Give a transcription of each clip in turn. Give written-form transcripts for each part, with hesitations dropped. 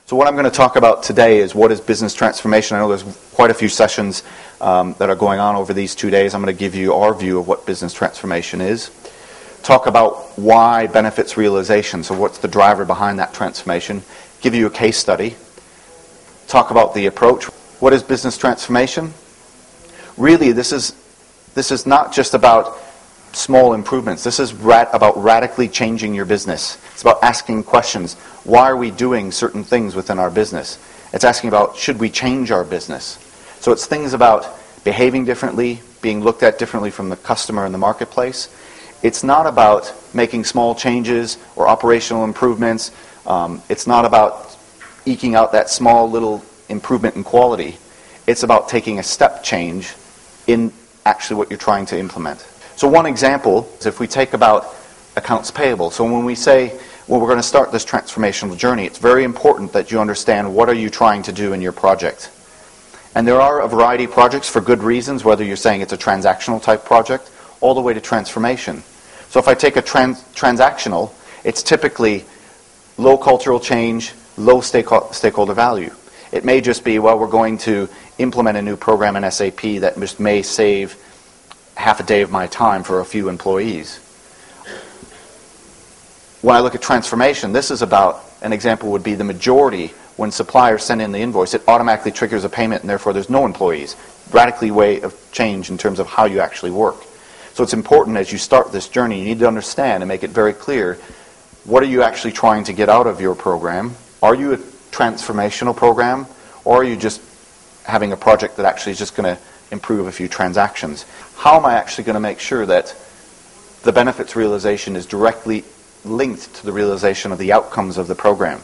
So what I'm going to talk about today is what is business transformation. I know there's quite a few sessions that are going on over these 2 days. I'm going to give you our view of what business transformation is. Talk about why benefits realization, so what's the driver behind that transformation. Give you a case study. Talk about the approach. What is business transformation? Really, this is not just about small improvements. This is about radically changing your business. It's about asking questions. Why are we doing certain things within our business? It's asking about, should we change our business? So it's things about behaving differently, being looked at differently from the customer and the marketplace. It's not about making small changes or operational improvements. It's not about eking out that small little improvement in quality. It's about taking a step change in actually what you're trying to implement. So one example is if we take about accounts payable. So when we say, well, we're going to start this transformational journey, it's very important that you understand what are you trying to do in your project. And there are a variety of projects for good reasons, whether you're saying it's a transactional type project, all the way to transformation. So if I take a transactional, it's typically low cultural change, low stakeholder value. It may just be, well, we're going to implement a new program in SAP that just may save half a day of my time for a few employees. When I look at transformation, this is about, an example would be the majority, when suppliers send in the invoice, it automatically triggers a payment and therefore there's no employees. Radically way of change in terms of how you actually work. So it's important as you start this journey, you need to understand and make it very clear, what are you actually trying to get out of your program? Are you a transformational program, or are you just having a project that actually is just going to improve a few transactions? How am I actually going to make sure that the benefits realization is directly linked to the realization of the outcomes of the program?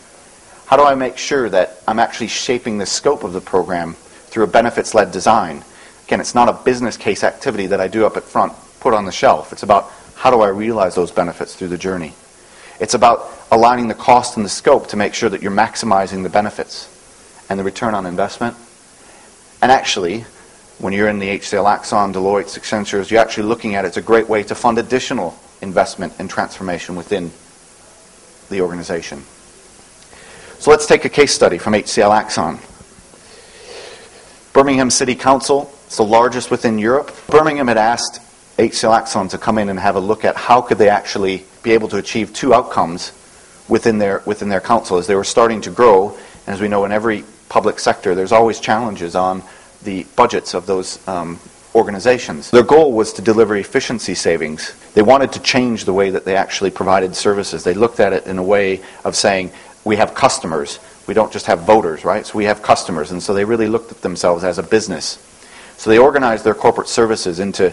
How do I make sure that I'm actually shaping the scope of the program through a benefits-led design? Again, it's not a business case activity that I do up at front, put on the shelf. It's about how do I realize those benefits through the journey. It's about aligning the cost and the scope to make sure that you're maximizing the benefits and the return on investment. And actually, when you're in the HCL Axon, Deloitte's, Accenture's, you're actually looking at it. It's a great way to fund additional investment and transformation within the organization. So let's take a case study from HCL Axon. Birmingham City Council, it's the largest within Europe. Birmingham had asked HCL Axon to come in and have a look at how could they actually be able to achieve two outcomes within their council as they were starting to grow. And as we know, in every public sector, there's always challenges on the budgets of those organizations. Their goal was to deliver efficiency savings. They wanted to change the way that they actually provided services. They looked at it in a way of saying, we have customers. We don't just have voters, right? So we have customers. And so they really looked at themselves as a business. So they organized their corporate services into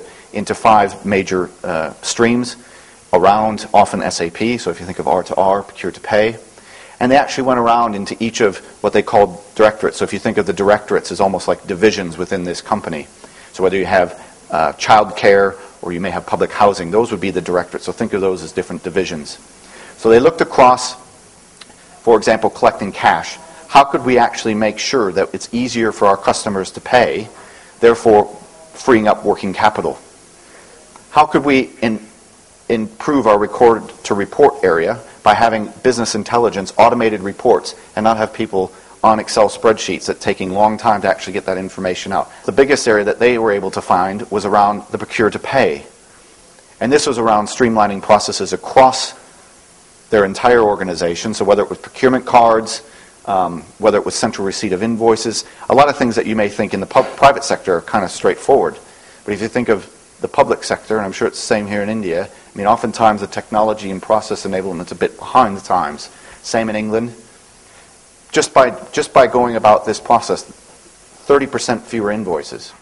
5 major streams around often SAP. So if you think of R2R, procure to pay. And they actually went around into each of what they called directorates. So if you think of the directorates as almost like divisions within this company. So whether you have child care or you may have public housing, those would be the directorates. So think of those as different divisions. So they looked across, for example, collecting cash. How could we actually make sure that it's easier for our customers to pay, therefore freeing up working capital? How could we improve our record-to-report area by having business intelligence, automated reports, and not have people on Excel spreadsheets that taking a long time to actually get that information out? The biggest area that they were able to find was around the procure-to-pay. And this was around streamlining processes across their entire organization. So whether it was procurement cards, whether it was central receipt of invoices, a lot of things that you may think in the private sector are kind of straightforward. But if you think of the public sector, and I'm sure it's the same here in India, I mean, oftentimes the technology and process enablement's a bit behind the times. Same in England. Just by going about this process, 30% fewer invoices.